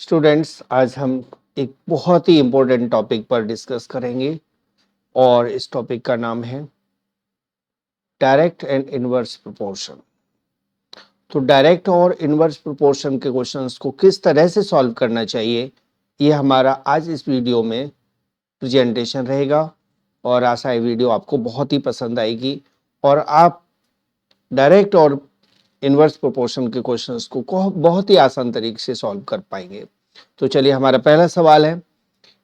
Students, आज हम एक बहुत ही इम्पोर्टेंट टॉपिक पर डिस्कस करेंगे और इस टॉपिक का नाम है डायरेक्ट एंड इनवर्स प्रोपोर्शन। तो डायरेक्ट और इनवर्स प्रोपोर्शन के क्वेश्चंस को किस तरह से सॉल्व करना चाहिए, ये हमारा आज इस वीडियो में प्रेजेंटेशन रहेगा और आशा है वीडियो आपको बहुत ही पसंद आएगी और आप डायरेक्ट और इनवर्स प्रोपोर्शन के क्वेश्चंस को बहुत ही आसान तरीके से सॉल्व कर पाएंगे। तो चलिए, हमारा पहला सवाल है,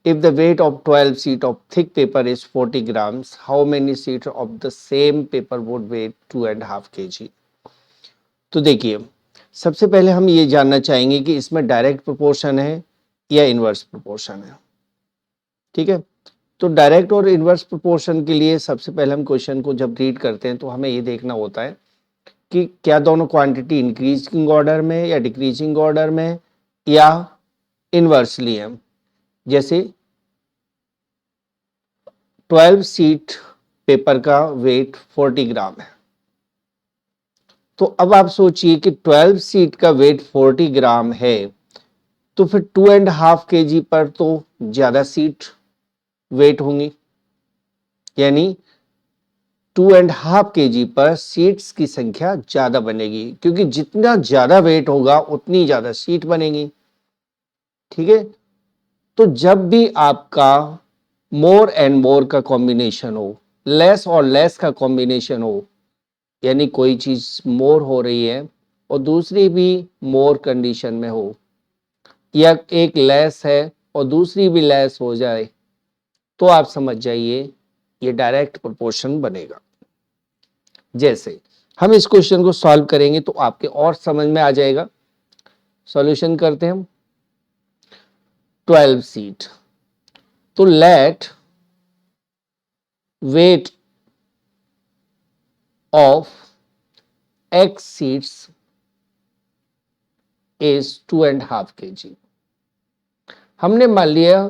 if the weight of 12 sheet of thick paper is 40 grams, how many sheets of the same paper would weigh 2.5 kg? तो देखिए, सबसे पहले हम ये जानना चाहेंगे कि इसमें डायरेक्ट प्रोपोर्शन है या इनवर्स प्रोपोर्शन है। ठीक है, तो डायरेक्ट और इनवर्स प्रोपोर्शन के लिए सबसे पहले हम क्वेश्चन को जब रीड करते हैं तो हमें ये देखना होता है कि क्या दोनों क्वांटिटी इंक्रीजिंग ऑर्डर में या डिक्रीजिंग ऑर्डर में या इनवर्सली है। जैसे 12 शीट पेपर का वेट 40 ग्राम है, तो अब आप सोचिए कि 12 शीट का वेट 40 ग्राम है, तो फिर 2.5 kg पर तो ज्यादा शीट वेट होंगी, यानी 2.5 kg पर सीट्स की संख्या ज्यादा बनेगी, क्योंकि जितना ज्यादा वेट होगा उतनी ज्यादा सीट बनेगी। ठीक है, तो जब भी आपका मोर एंड मोर का कॉम्बिनेशन हो, लेस और लेस का कॉम्बिनेशन हो, यानी कोई चीज मोर हो रही है और दूसरी भी मोर कंडीशन में हो, या एक लेस है और दूसरी भी लेस हो जाए, तो आप समझ जाइए ये डायरेक्ट प्रोपोर्शन बनेगा। जैसे हम इस क्वेश्चन को सॉल्व करेंगे तो आपके और समझ में आ जाएगा। सॉल्यूशन करते हैं हम। 12 सीट, तो let weight of x seats is 2.5 kg। हमने मान लिया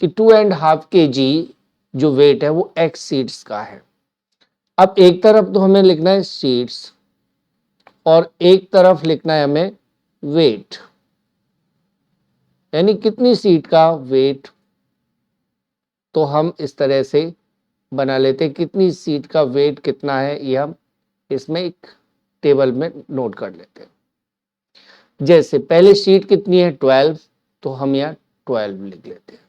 कि 2.5 kg जो वेट है वो x सीट्स का है। अब एक तरफ तो हमें लिखना है सीट्स और एक तरफ लिखना है हमें वेट, यानी कितनी सीट का वेट। तो हम इस तरह से बना लेते हैं, कितनी सीट का वेट कितना है ये हम इसमें एक टेबल में नोट कर लेते हैं। जैसे पहले सीट कितनी है 12, तो हम यहाँ 12 लिख लेते हैं।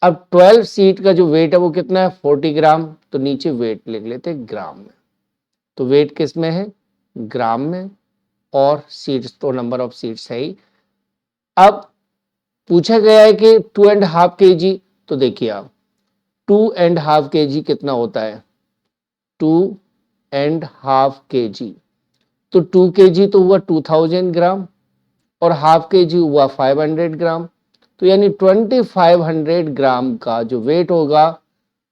अब 12 सीट का जो वेट है वो कितना है 40 ग्राम, तो नीचे वेट लिख लेते हैं ग्राम में। तो वेट किस में है, ग्राम में, और सीट्स तो नंबर ऑफ सीट्स है ही। अब पूछा गया है कि 2.5 kg, तो देखिए आप 2.5 kg कितना होता है, 2.5 kg, तो 2 kg तो हुआ 2000 ग्राम और हाफ kg हुआ 500 ग्राम, तो यानी 2500 ग्राम का जो वेट होगा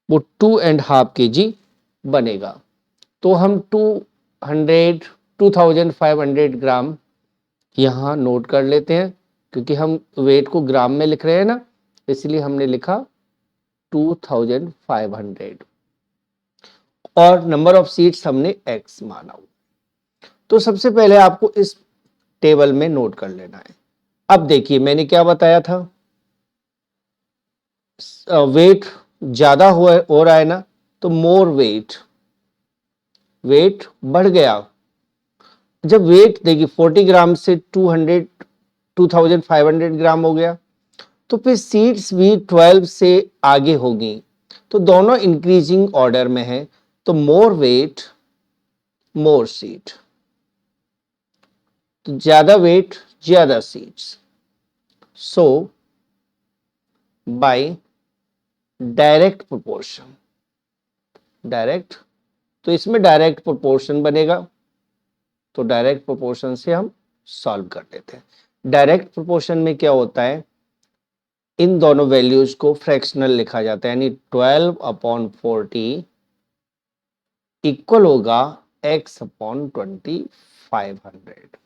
वो 2.5 kg बनेगा। तो हम 2500 ग्राम यहाँ नोट कर लेते हैं, क्योंकि हम वेट को ग्राम में लिख रहे हैं ना, इसलिए हमने लिखा 2500 और नंबर ऑफ सीट्स हमने x माना। तो सबसे पहले आपको इस टेबल में नोट कर लेना है। अब देखिए, मैंने क्या बताया था, वेट ज्यादा हो रहा है ना, तो मोर वेट बढ़ गया। जब वेट देखिए 40 ग्राम से 2500 ग्राम हो गया, तो फिर सीट्स भी 12 से आगे होगी, तो दोनों इंक्रीजिंग ऑर्डर में है, तो मोर वेट मोर सीट, तो ज्यादा वेट ज्यादा सीट्स। सो बाय डायरेक्ट प्रोपोर्शन, डायरेक्ट, तो इसमें डायरेक्ट प्रोपोर्शन बनेगा, तो डायरेक्ट प्रोपोर्शन से हम सॉल्व कर लेते हैं। डायरेक्ट प्रोपोर्शन में क्या होता है, इन दोनों वैल्यूज को फ्रैक्शनल लिखा जाता है, यानी 12/40 इक्वल होगा x/2500।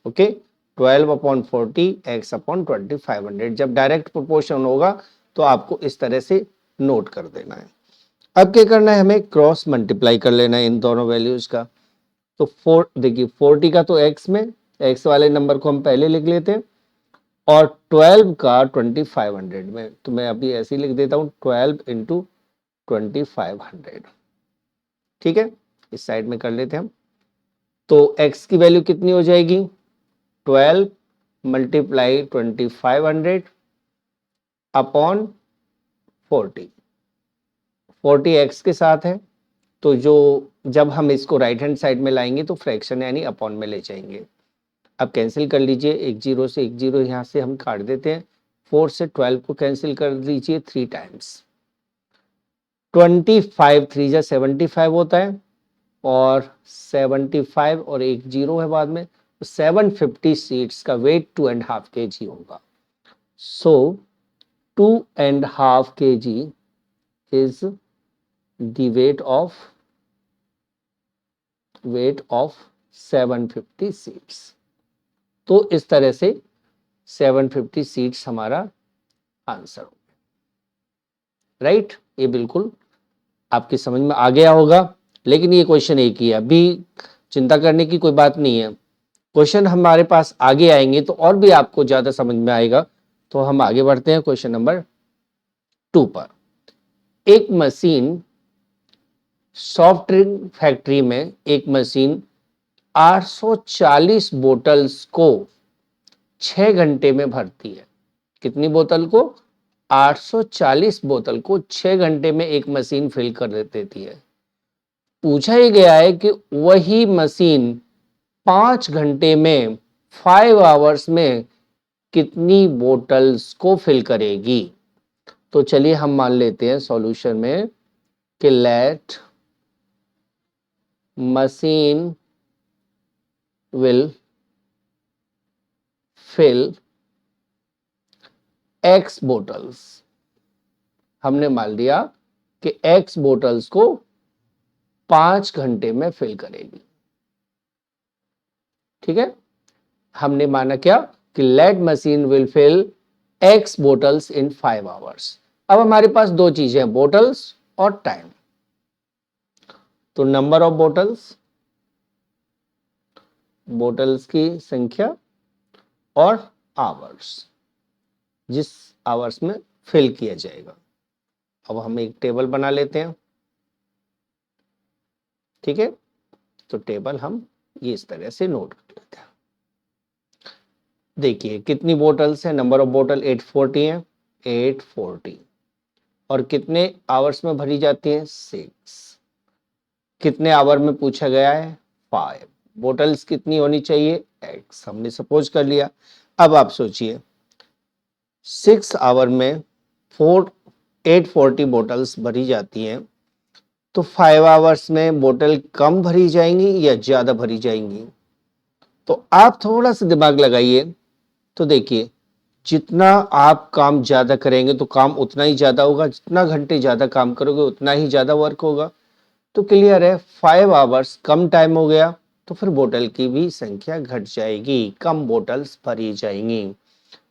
ओके, 12/40 x/2500 जब डायरेक्ट प्रोपोर्शन होगा तो आपको इस तरह से नोट कर देना है। अब क्या करना है, हमें क्रॉस मल्टीप्लाई कर लेना है इन दोनों वैल्यूज का। तो देखिए 40 का तो x में, x वाले नंबर को हम पहले लिख लेते हैं, और 12 का 2500 में, तो मैं अभी ऐसे ही लिख देता हूं 12 इंटू 2500। ठीक है, इस साइड में कर लेते हैं हम। तो x की वैल्यू कितनी हो जाएगी, 12 मल्टीप्लाई 2500 अपॉन 40। 40 x के साथ है, तो जो जब हम इसको राइट हैंड साइड में लाएंगे तो फ्रैक्शन यानी अपॉन में ले जाएंगे। अब कैंसिल कर लीजिए, एक जीरो से एक जीरो यहाँ से हम काट देते हैं। 4 से 12 को कैंसिल कर दीजिए 3 टाइम्स। 25 3 जा 75 होता है, और 75 और एक जीरो है बाद में, तो 750 सीड्स का वेट 2.5 kg होगा। सो 2.5 kg is the weight of 750 seeds. तो इस तरह से 750 सीड्स हमारा आंसर हो, राइट। ये बिल्कुल आपकी समझ में आ गया होगा, लेकिन ये क्वेश्चन एक ही है, अभी चिंता करने की कोई बात नहीं है। क्वेश्चन हमारे पास आगे आएंगे तो और भी आपको ज्यादा समझ में आएगा। तो हम आगे बढ़ते हैं क्वेश्चन नंबर 2 पर। एक मशीन, सॉफ्ट ड्रिंक फैक्ट्री में एक मशीन 840 बोतल्स को 6 घंटे में भरती है। कितनी बोतल को, 840 बोतल को 6 घंटे में एक मशीन फिल कर देती है। पूछा ही गया है कि वही मशीन 5 घंटे में, 5 आवर्स में कितनी बोतल्स को फिल करेगी। तो चलिए हम मान लेते हैं सॉल्यूशन में कि let machine will fill x bottles. हमने मान लिया कि एक्स बोतल्स को 5 घंटे में फिल करेगी। ठीक है, हमने माना क्या कि let machine will fill x bottles in 5 hours. अब हमारे पास दो चीजें हैं, बोटल्स और टाइम। तो नंबर ऑफ बोटल्स, बोटल्स की संख्या, और आवर्स, जिस आवर्स में फिल किया जाएगा। अब हम एक टेबल बना लेते हैं। ठीक है, तो टेबल हम ये इस तरह से नोट कर लेते हैं। देखिए कितनी बोटल्स है, नंबर ऑफ बोटल 840 है, 840। और कितने आवर्स में भरी जाती है, 6। कितने आवर में पूछा गया है, 5। बोटल्स कितनी होनी चाहिए, x हमने सपोज कर लिया। अब आप सोचिए 6 आवर में 840 बोटल्स भरी जाती हैं, तो 5 आवर्स में बोतल कम भरी जाएंगी या ज्यादा भरी जाएंगी। तो आप थोड़ा सा दिमाग लगाइए। तो देखिए जितना आप काम ज्यादा करेंगे तो काम उतना ही ज्यादा होगा, जितना घंटे ज्यादा काम करोगे उतना ही ज्यादा वर्क होगा। तो क्लियर है, 5 आवर्स कम टाइम हो गया, तो फिर बोतल की भी संख्या घट जाएगी, कम बोतल्स भरी जाएंगी।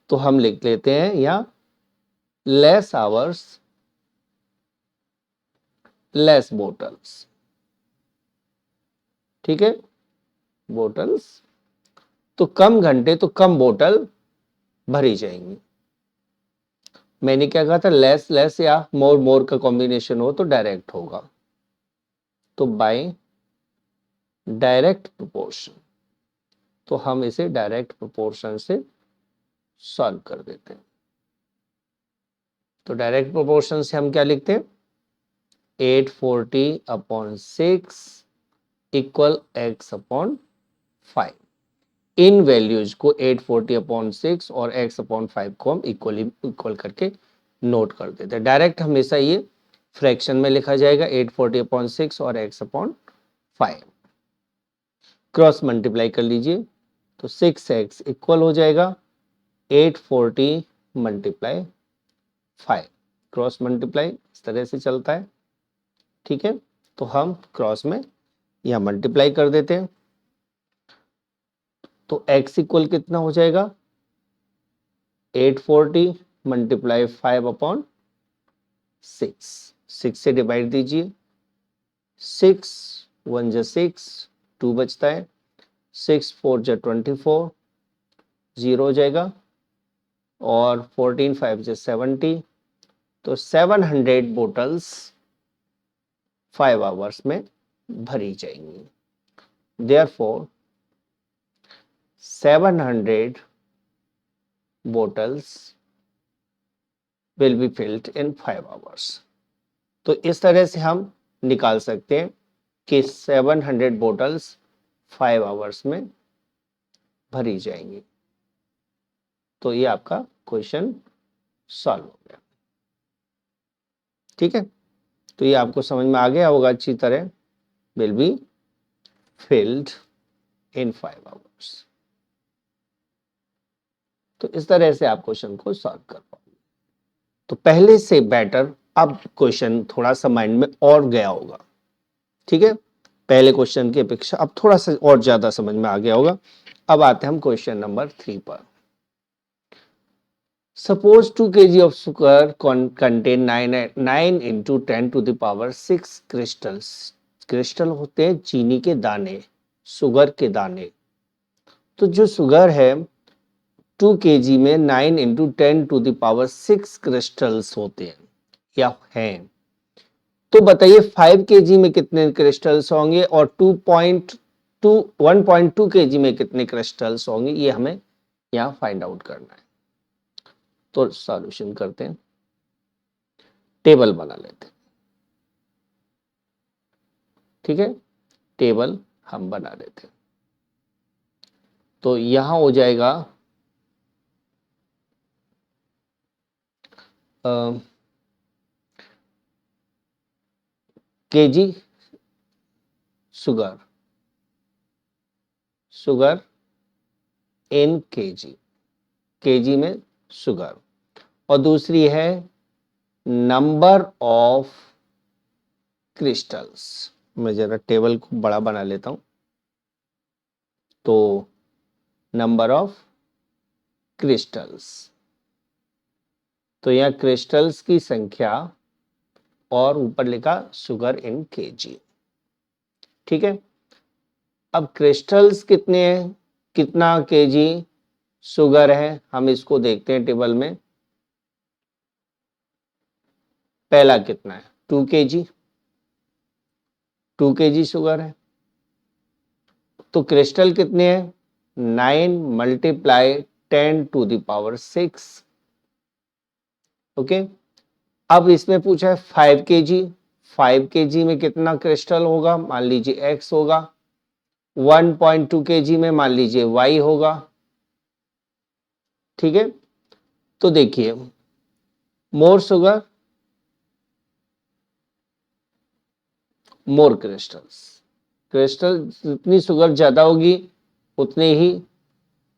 तो हम लिख लेते हैं यहाँ लेस आवर्स लेस बोटल्स। ठीक है, बोटल्स, तो कम घंटे तो कम बोतल भरी जाएंगी। मैंने क्या कहा था, लेस लेस या मोर मोर का कॉम्बिनेशन हो तो डायरेक्ट होगा। तो बाय डायरेक्ट प्रोपोर्शन, तो हम इसे डायरेक्ट प्रोपोर्शन से सॉल्व कर देते हैं। तो डायरेक्ट प्रोपोर्शन से हम क्या लिखते हैं, 840 अपॉन 6 इक्वल x अपॉन 5। इन वैल्यूज को 840 अपॉन 6 और x अपॉन 5 को हम इक्वल करके नोट कर देते हैं। डायरेक्ट हमेशा ये फ्रैक्शन में लिखा जाएगा, 840 अपॉन 6 और x अपॉन 5। क्रॉस मल्टीप्लाई कर लीजिए, तो 6x इक्वल हो जाएगा 840 मल्टीप्लाई 5। क्रॉस मल्टीप्लाई इस तरह से चलता है। ठीक है, तो हम क्रॉस में यहां मल्टीप्लाई कर देते हैं। तो x इक्वल कितना हो जाएगा, 840 मल्टीप्लाई 5 अपॉन 6। 6 से डिवाइड दीजिए, 6 1 जा 6, 2 बचता है, 6 4 जा 24, 0 हो जाएगा, और 14 5 से 70, तो 700 बोटल्स 5 आवर्स में भरी जाएंगी। Therefore 700 bottles will be filled in 5 hours। तो इस तरह से हम निकाल सकते हैं कि 700 bottles 5 आवर्स में भरी जाएंगी। तो ये आपका क्वेश्चन सॉल्व हो गया। ठीक है, तो ये आपको समझ में आ गया होगा अच्छी तरह। Will be filled in 5 hours. तो इस तरह से आप क्वेश्चन को सॉल्व कर पाओगे। तो पहले से बेटर अब क्वेश्चन थोड़ा सा माइंड में और गया होगा। ठीक है, पहले क्वेश्चन की अपेक्षा अब थोड़ा सा और ज्यादा समझ में आ गया होगा। अब आते हैं हम क्वेश्चन नंबर 3 पर। Suppose 2 kg of sugar contain 9 into 10 to the power 6 crystals। Crystal होते हैं चीनी के दाने, शुगर के दाने। तो जो शुगर है 2 kg में 9 into 10 to the power 6 crystals होते हैं या हैं। तो बताइए 5 kg में कितने क्रिस्टल्स होंगे और 1.2 kg में कितने क्रिस्टल्स होंगे, ये हमें यहाँ फाइंड आउट करना है। तो सॉल्यूशन करते हैं, टेबल बना लेते हैं। ठीक है, टेबल हम बना लेते हैं। तो यहां हो जाएगा KG sugar, sugar in KG, KG में शुगर। और दूसरी है नंबर ऑफ क्रिस्टल्स। मैं जरा टेबल को बड़ा बना लेता हूं। तो नंबर ऑफ क्रिस्टल्स, तो यह क्रिस्टल्स की संख्या और ऊपर लिखा शुगर इन केजी। ठीक है, अब क्रिस्टल्स कितने हैं, कितना केजी शुगर है, हम इसको देखते हैं टेबल में। पहला कितना है 2 kg, 2 kg शुगर है। तो क्रिस्टल कितने हैं 9 multiply 10 to the power 6। Okay, अब इसमें पूछा है 5 kg, 5 kg में कितना क्रिस्टल होगा, मान लीजिए x होगा। 1.2 kg में मान लीजिए y होगा। ठीक है, तो देखिए मोर शुगर मोर क्रिस्टल्स, क्रिस्टल जितनी शुगर ज्यादा होगी उतने ही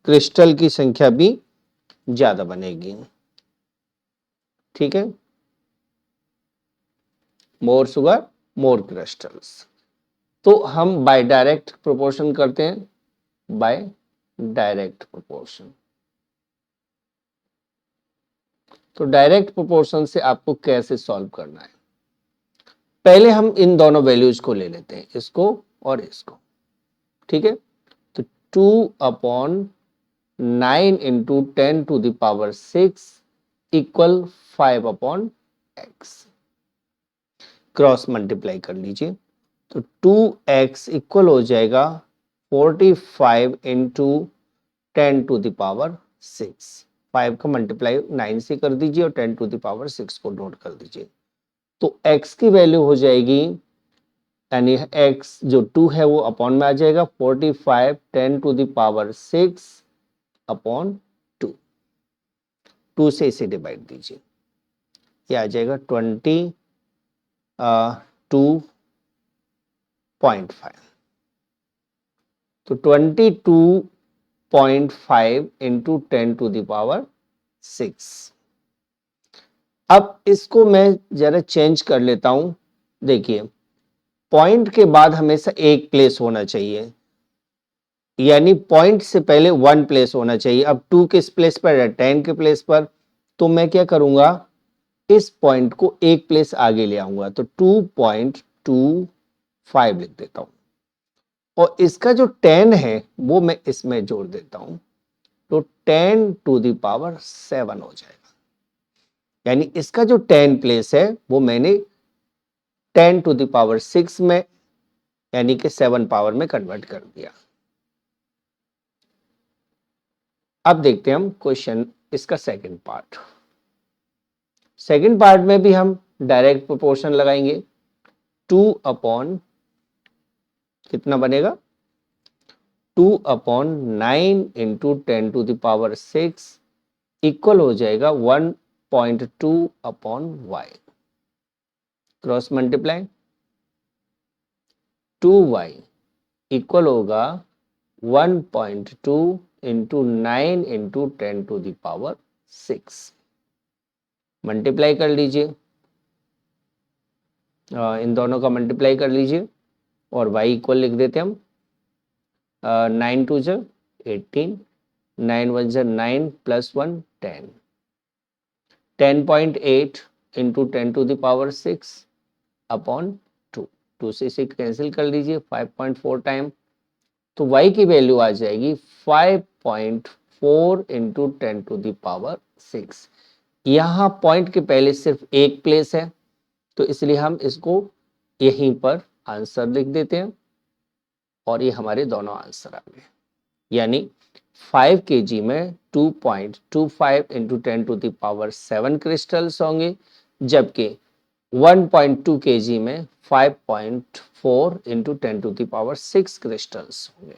क्रिस्टल की संख्या भी ज्यादा बनेगी। ठीक है, मोर शुगर मोर क्रिस्टल्स। तो हम बाय डायरेक्ट प्रोपोर्शन करते हैं, बाय डायरेक्ट प्रोपोर्शन। तो डायरेक्ट प्रोपोर्शन से आपको कैसे सॉल्व करना है, पहले हम इन दोनों वैल्यूज को ले लेते हैं, इसको और इसको। ठीक है, तो 2/9 into 10 to the power 6 equal 5/x। Cross multiply कर लीजिए, तो 2x इक्वल हो जाएगा 45 इंटू 10 टू द पावर 6। 5 का मल्टीप्लाई 9 से कर दीजिए और 10 टू द पावर 6 को नोट कर दीजिए। तो x की वैल्यू हो जाएगी, यानी x जो 2 है वो अपॉन में आ जाएगा 45 10 टू द पावर 6 अपॉन 2। 2 से इसे डिवाइड दीजिए, ये आ जाएगा 22.5। तो 22.5 इंटू 10 टू द पावर 6। अब इसको मैं जरा चेंज कर लेता हूं। देखिए पॉइंट के बाद हमेशा एक प्लेस होना चाहिए, यानी पॉइंट से पहले 1 प्लेस होना चाहिए। अब 2 किस प्लेस पर है, 10 के प्लेस पर। तो मैं क्या करूंगा, इस पॉइंट को एक प्लेस आगे ले आऊंगा, तो 2.25 लिख देता हूं और इसका जो 10 है वो मैं इसमें जोड़ देता हूं। तो 10⁻7 हो जाएगा। यानी इसका जो 10 प्लेस है वो मैंने 10⁻6 में यानी कि 7 पावर में कन्वर्ट कर दिया। अब देखते हैं हम क्वेश्चन इसका सेकंड पार्ट। सेकंड पार्ट में भी हम डायरेक्ट प्रोपोर्शन लगाएंगे। 2 अपॉन कितना बनेगा 2/9 इंटू 10⁻6 इक्वल हो जाएगा 1.2/y। Cross multiply 2y equal होगा 1.2 इंटू 9 इंटू 10⁻6। मल्टीप्लाई कर लीजिए, इन दोनों का मल्टीप्लाई कर लीजिए और y इक्वल लिख देते हम 9 2 जा 18, 9 1 जा 9 प्लस 1 10, 10.8 इंटू 10⁻6 अपॉन 2, 2 से 6 कैंसिल कर लीजिए 5.4 टाइम, तो y की वैल्यू आ जाएगी 5.4 इंटू 10⁻6। यहाँ पॉइंट के पहले सिर्फ एक प्लेस है तो इसलिए हम इसको यहीं पर आंसर लिख देते हैं और ये हमारे दोनों आंसर आ गए। यानी 5 kg में 2.25 इंटू 10⁻7 क्रिस्टल्स होंगे, जबकि 1.2 kg में 5.4 इंटू 10⁻6 क्रिस्टल्स होंगे।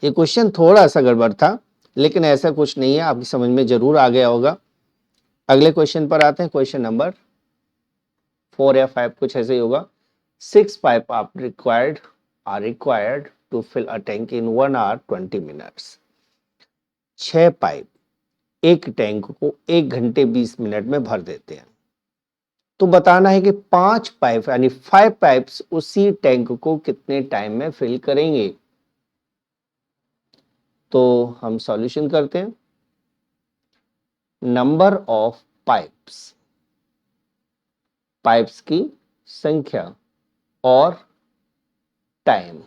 ये क्वेश्चन थोड़ा सा गड़बड़ था, लेकिन ऐसा कुछ नहीं है, आपकी समझ में जरूर आ गया होगा। अगले क्वेश्चन पर आते हैं। क्वेश्चन नंबर 4 या 5 कुछ ऐसे ही होगा। 6 pipe are required to fill a tank in 1 hour 20 minutes। 6 pipe एक टैंक को 1 घंटे 20 मिनट में भर देते हैं। तो बताना है कि 5 पाइप यानी 5 पाइप्स उसी टैंक को कितने टाइम में फिल करेंगे। तो हम सॉल्यूशन करते हैं। नंबर ऑफ पाइप्स, पाइप्स की संख्या और टाइम,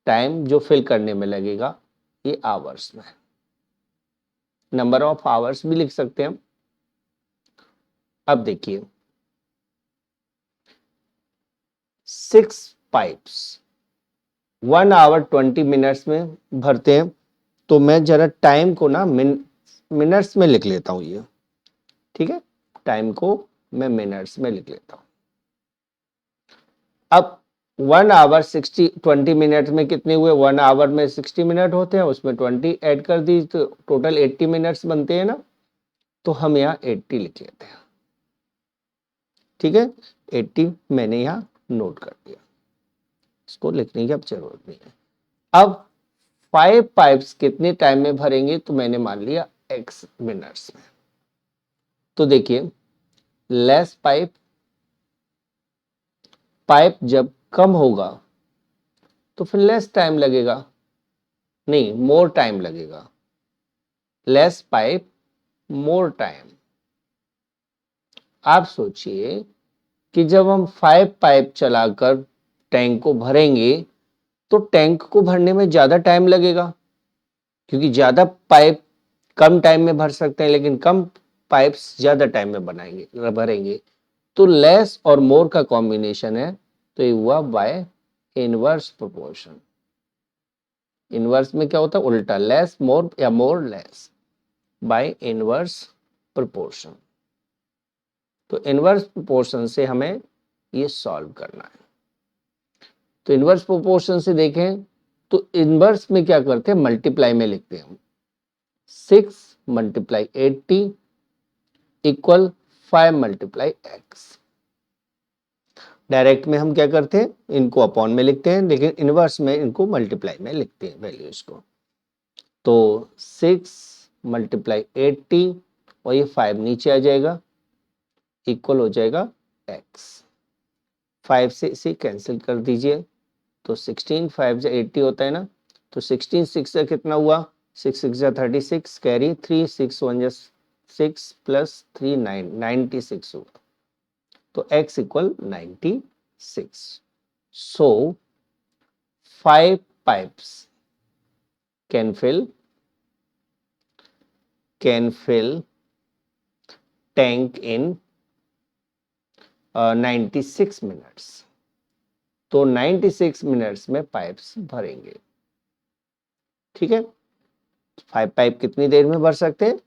टाइम जो फिल करने में लगेगा ये आवर्स में। नंबर ऑफ आवर्स भी लिख सकते हैं हम। अब देखिए 6 पाइप्स 1 आवर 20 मिनट्स में भरते हैं, तो मैं जरा टाइम को ना मिनट्स में लिख लेता हूं ये, ठीक है। टाइम को मैं मिनट्स में लिख लेता हूं। अब 1 आवर 20 मिनट में कितने हुए, 1 आवर में 60 मिनट होते हैं, उसमें 20 ऐड कर दी तो टोटल 80 मिनट्स बनते हैं ना, तो हम यहाँ 80 लिख लेते हैं, ठीक है। 80 मैंने यहाँ नोट कर दिया, इसको लिखने की अब जरूरत नहीं है। अब 5 पाइप्स कितने टाइम में भरेंगे, तो मैंने मान लिया x मिनट्स में। तो देखिए लेस पाइप, पाइप जब कम होगा तो फिर लेस टाइम लगेगा, नहीं मोर टाइम लगेगा। Less pipe more time. आप सोचिए कि जब हम 5 पाइप चलाकर टैंक को भरेंगे तो टैंक को भरने में ज्यादा टाइम लगेगा, क्योंकि ज्यादा पाइप कम टाइम में भर सकते हैं, लेकिन कम पाइप्स ज्यादा टाइम में भरेंगे। तो लेस और मोर का कॉम्बिनेशन है, तो ये हुआ बाय इनवर्स प्रोपोर्शन। इनवर्स में क्या होता है, उल्टा, लेस मोर या more less, by inverse proportion. तो इनवर्स प्रोपोर्शन से हमें ये सॉल्व करना है। तो इनवर्स प्रोपोर्शन से देखें तो इनवर्स में क्या करते हैं, मल्टीप्लाई में लिखते हैं हम। 6 multiply 80 equal 5 multiply x। Direct में हम क्या करते हैं, इनको अपॉन में लिखते हैं, लेकिन इनवर्स में इनको मल्टीप्लाई में लिखते हैं वैल्यूज को। तो 6 मल्टीप्लाई 80 और ये 5 नीचे आ जाएगा, इक्वल हो जाएगा x। 5 से इसे कैंसिल कर दीजिए, तो 16 5 से 80 होता है ना, तो 16 6 से कितना हुआ, 6 6 जा 36, कैरी 3 6 1 जा 6 प्लस 3 9 96 हुआ। तो x equal 96। So 5 pipes can fill tank in 96 minutes. तो 96 मिनट्स में पाइप्स भरेंगे। ठीक है, 5 पाइप कितनी देर में भर सकते हैं?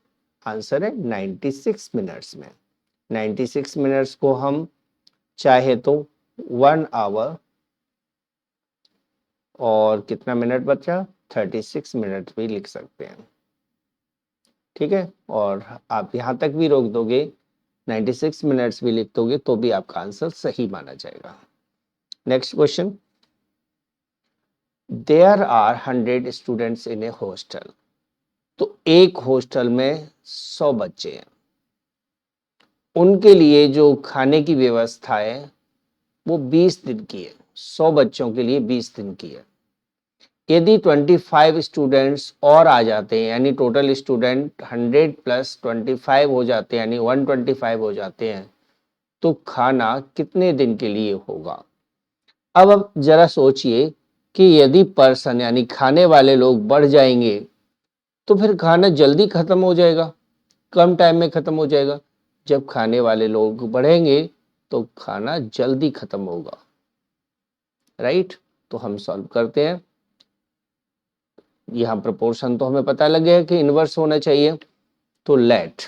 आंसर है 96 मिनट्स में। 96 मिनट्स को हम चाहे तो 1 आवर और कितना मिनट बचा, 36 मिनट भी लिख सकते हैं। ठीक है, और आप यहां तक भी रोक दोगे, 96 मिनट्स भी लिख दोगे तो भी आपका आंसर सही माना जाएगा। Next question, there are 100 students in a hostel. तो एक हॉस्टल में 100 बच्चे हैं, उनके लिए जो खाने की व्यवस्था है वो 20 दिन की है। 100 बच्चों के लिए 20 दिन की है। यदि 25 स्टूडेंट्स और आ जाते हैं, यानी टोटल स्टूडेंट 100 प्लस 25 हो जाते हैं, यानी 125 हो जाते हैं, तो खाना कितने दिन के लिए होगा? अब जरा सोचिए कि यदि पर्सन यानी खाने वाले लोग बढ़ जाएंगे तो फिर खाना जल्दी खत्म हो जाएगा, कम टाइम में खत्म हो जाएगा। जब खाने वाले लोग बढ़ेंगे तो खाना जल्दी खत्म होगा, राइट? तो हम सॉल्व करते हैं। यहां प्रोपोर्शन तो हमें पता लग गया कि इनवर्स होना चाहिए। तो लेट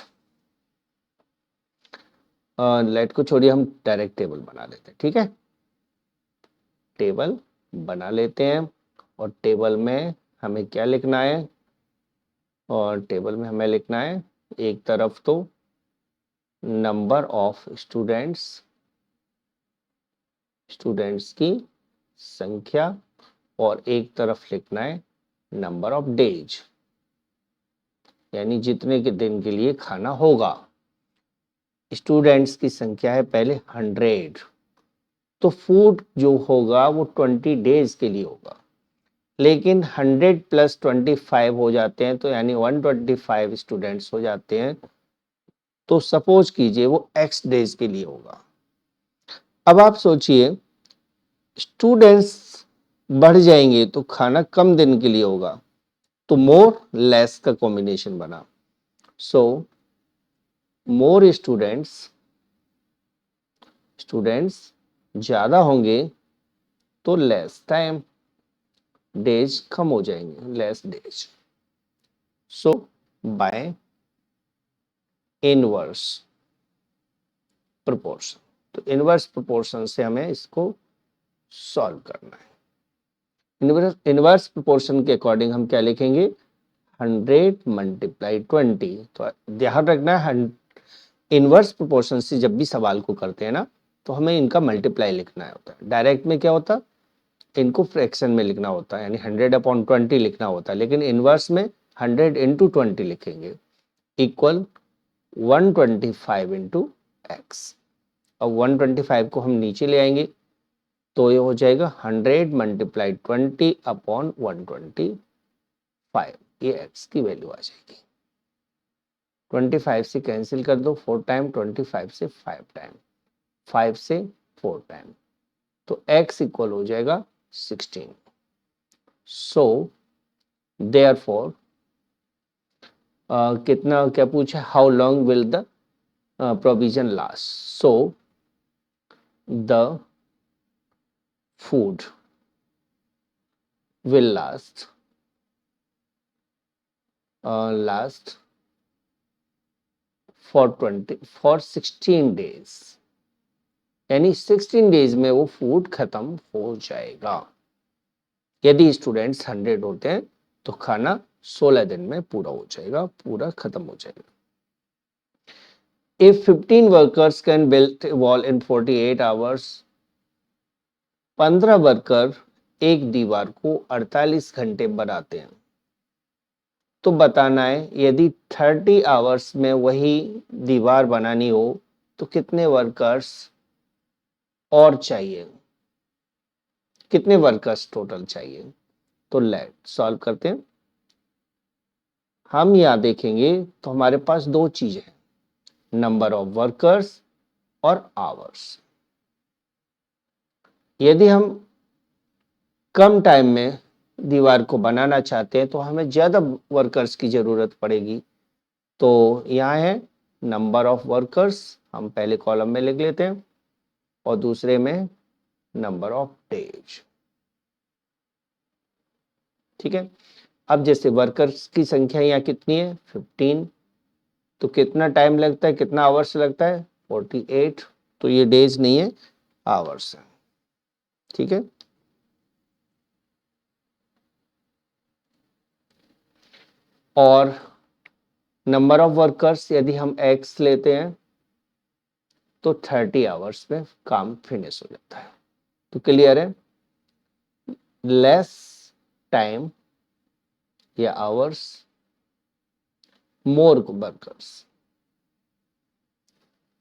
को छोड़िए, हम डायरेक्ट टेबल बना लेते हैं। ठीक है, टेबल बना लेते हैं। और टेबल में हमें क्या लिखना है? और टेबल में हमें लिखना है एक तरफ तो नंबर ऑफ स्टूडेंट्स की संख्या, और एक तरफ लिखना है नंबर ऑफ डेज, यानी जितने के दिन के लिए खाना होगा। स्टूडेंट्स की संख्या है पहले 100, तो फूड जो होगा वो 20 डेज के लिए होगा। लेकिन 100 प्लस 25 हो जाते हैं, तो यानी 125 स्टूडेंट्स हो जाते हैं, तो सपोज कीजिए वो x डेज के लिए होगा। अब आप सोचिए, स्टूडेंट्स बढ़ जाएंगे तो खाना कम दिन के लिए होगा, तो मोर लेस का कॉम्बिनेशन बना। सो मोर स्टूडेंट्स ज्यादा होंगे तो लेस टाइम, डेज कम हो जाएंगे, लेस डेज। सो बाय इनवर्स प्रोपोर्शन, तो इनवर्स प्रोपोर्शन से हमें इसको सॉल्व करना है। इनवर्स प्रोपोर्शन के अकॉर्डिंग हम क्या लिखेंगे? 100 मल्टीप्लाई 20। तो ध्यान रखना है, इनवर्स प्रोपोर्शन से जब भी सवाल को करते हैं ना, तो हमें इनका मल्टीप्लाई लिखना होता है। डायरेक्ट में क्या होता है, इनको फ्रैक्शन में लिखना होता है, यानी 100/20 लिखना होता है। लेकिन इनवर्स में 100 इंटू 20 लिखेंगे, इक्वल 125 इंटू एक्स। अब 125 को हम नीचे ले आएंगे तो ये हो जाएगा 100 मल्टीप्लाई 20/125, ये एक्स की वैल्यू आ जाएगी। 25 से कैंसिल कर दो 4 टाइम, 25 से 5 टाइम, 5 से 4 टाइम, तो x इक्वल हो जाएगा 16। सो देयरफॉर कितना क्या पूछा, how long will the provision last? So the food will last for 16 days, यानी 16 डेज में वो फूड खत्म हो जाएगा। यदि स्टूडेंट्स 100 होते हैं तो खाना 16 दिन में पूरा हो जाएगा, पूरा खत्म हो जाएगा। If 15 workers can build a wall in 48 hours, 15 worker एक दीवार को 48 घंटे बनाते हैं, तो बताना है यदि 30 आवर्स में वही दीवार बनानी हो तो कितने वर्कर्स और चाहिए, कितने वर्कर्स टोटल चाहिए? तो लेट सॉल्व करते हैं। हम यहां देखेंगे तो हमारे पास दो चीजें हैं, नंबर ऑफ वर्कर्स और आवर्स। यदि हम कम टाइम में दीवार को बनाना चाहते हैं तो हमें ज़्यादा वर्कर्स की ज़रूरत पड़ेगी। तो यहाँ है नंबर ऑफ वर्कर्स, हम पहले कॉलम में लिख लेते हैं और दूसरे में नंबर ऑफ डेज। ठीक है, अब जैसे वर्कर्स की संख्या यहाँ कितनी है 15, तो कितना टाइम लगता है, कितना आवर्स लगता है 48, तो ये डेज नहीं है आवर्स है। ठीक है, और नंबर ऑफ वर्कर्स यदि हम x लेते हैं तो 30 आवर्स में काम फिनिश हो जाता है। तो क्लियर है, लेस टाइम या आवर्स मोर वर्कर्स,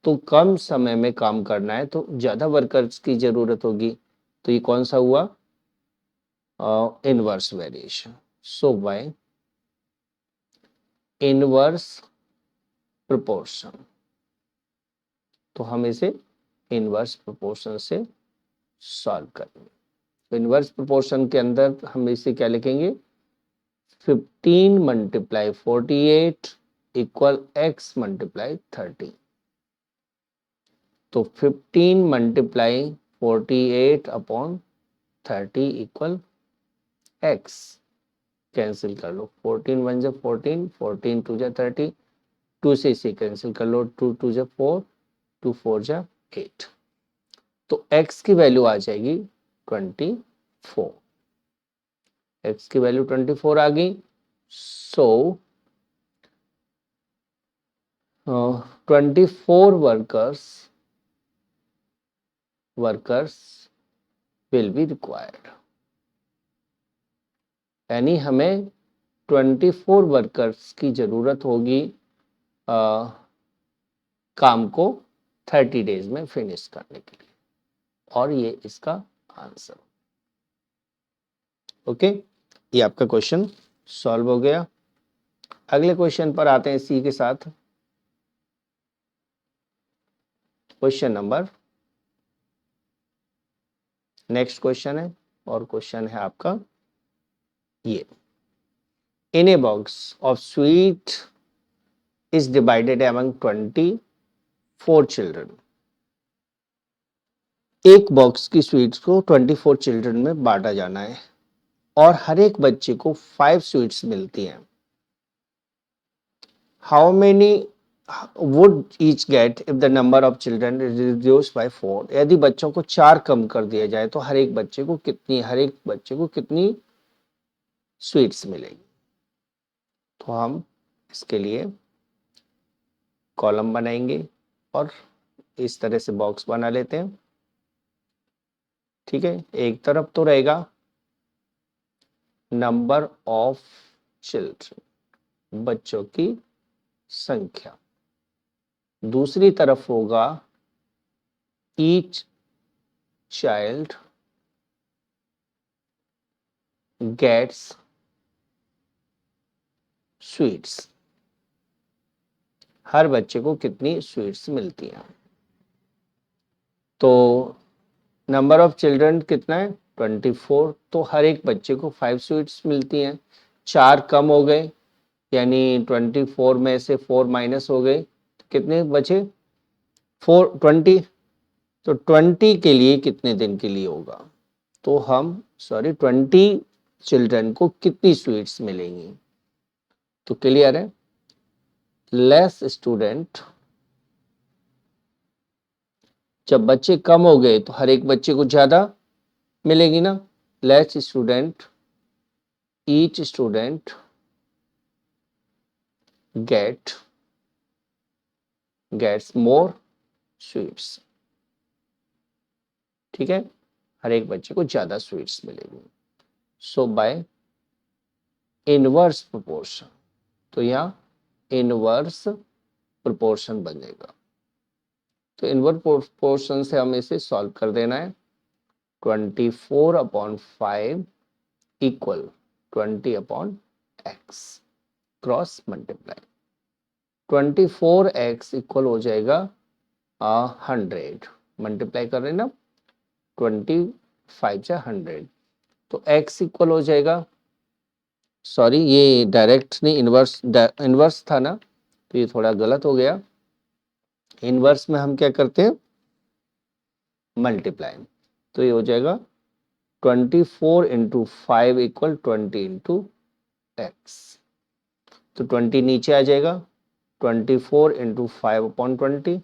तो कम समय में काम करना है तो ज्यादा वर्कर्स की जरूरत होगी। तो ये कौन सा हुआ, इनवर्स वेरिएशन। सो बाय इनवर्स प्रोपोर्शन, तो हम इसे इनवर्स प्रोपोर्शन से सॉल्व करेंगे। तो इनवर्स प्रोपोर्शन के अंदर हम इसे क्या लिखेंगे, 15 मल्टीप्लाई 48 इक्वल x मल्टीप्लाई 30। तो 15 multiply 48 upon 30 equal x, cancel कर लो, 14 1 जा 14, 14 2 जा 30, 2 से इसे कैंसिल कर लो, 2 2 जा 4, 2 4 जा 8, तो x की वैल्यू आ जाएगी 24। x की वैल्यू 24 आ गई। सो 24 वर्कर्स विल बी रिक्वायर्ड, यानी हमें 24 वर्कर्स की जरूरत होगी काम को 30 डेज में फिनिश करने के लिए, और ये इसका आंसर। ओके, ये आपका क्वेश्चन सॉल्व हो गया। अगले क्वेश्चन पर आते हैं सी के साथ। क्वेश्चन नंबर, नेक्स्ट क्वेश्चन है, और क्वेश्चन है आपका ये, in a box of sweet is divided among 24 children. एक बॉक्स की स्वीट्स को 24 चिल्ड्रन में बांटा जाना है और हर एक बच्चे को 5 स्वीट्स मिलती हैं। How many would each get if the number of children is reduced by 4। यदि बच्चों को 4 कम कर दिया जाए तो हर एक बच्चे को कितनी स्वीट्स मिलेगी। तो हम इसके लिए कॉलम बनाएंगे और इस तरह से बॉक्स बना लेते हैं। ठीक है, एक तरफ तो रहेगा नंबर ऑफ चिल्ड्रन, बच्चों की संख्या, दूसरी तरफ होगा ईच चाइल्ड गेट्स स्वीट्स, हर बच्चे को कितनी स्वीट्स मिलती हैं। तो नंबर ऑफ चिल्ड्रन कितना है 24, तो हर एक बच्चे को 5 स्वीट्स मिलती हैं। 4 कम हो गए, यानी 24 में से 4 माइनस हो गए, तो कितने बचे 20। तो 20 के लिए कितने दिन के लिए होगा, तो हम 20 चिल्ड्रन को कितनी स्वीट्स मिलेंगी। तो क्लियर है, लेस स्टूडेंट, जब बच्चे कम हो गए तो हर एक बच्चे को ज्यादा मिलेगी ना, less student each student gets more sweets. ठीक है, हर एक बच्चे को ज्यादा स्वीट्स मिलेगी। सो बाय इनवर्स प्रोपोर्शन, तो यहाँ इनवर्स प्रोपोर्शन बनेगा। तो इनवर्स प्रोपोर्शन से हमें इसे सॉल्व कर देना है। 24 upon 5 equal 20 upon x, cross multiply 24x equal हो जाएगा 100, मल्टीप्लाई कर रहे हैं ना, 25 जा 100, तो x इक्वल हो जाएगा, सॉरी ये डायरेक्ट नहीं, इनवर्स था ना, तो ये थोड़ा गलत हो गया। इनवर्स में हम क्या करते हैं, मल्टीप्लाई। तो ये हो जाएगा 24 इंटू 5 इक्वल 20 इंटू एक्स। तो 20 नीचे आ जाएगा, 24 इंटू 5/20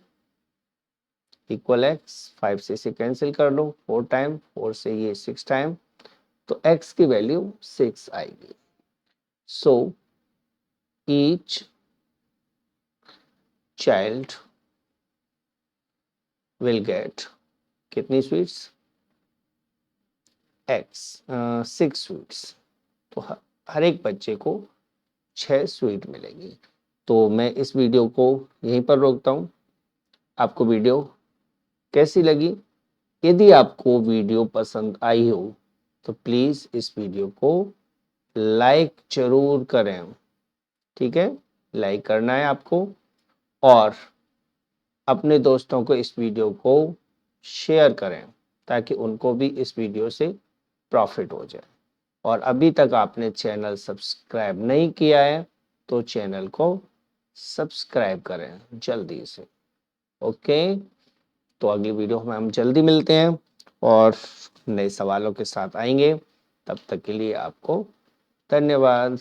इक्वल एक्स। 5 से इसे कैंसिल कर लो, 4 टाइम, 4 से ये 6 टाइम, तो x की वैल्यू 6 आएगी। So each child will get कितनी स्वीट्स, x 6 स्वीट्स। तो हर एक बच्चे को 6 स्वीट मिलेगी। तो मैं इस वीडियो को यहीं पर रोकता हूँ। आपको वीडियो कैसी लगी? यदि आपको वीडियो पसंद आई हो तो प्लीज इस वीडियो को लाइक जरूर करें, ठीक है, लाइक करना है आपको, और अपने दोस्तों को इस वीडियो को शेयर करें ताकि उनको भी इस वीडियो से प्रॉफिट हो जाए। और अभी तक आपने चैनल सब्सक्राइब नहीं किया है तो चैनल को सब्सक्राइब करें जल्दी से। ओके, तो अगली वीडियो में हम जल्दी मिलते हैं और नए सवालों के साथ आएंगे। तब तक के लिए आपको धन्यवाद।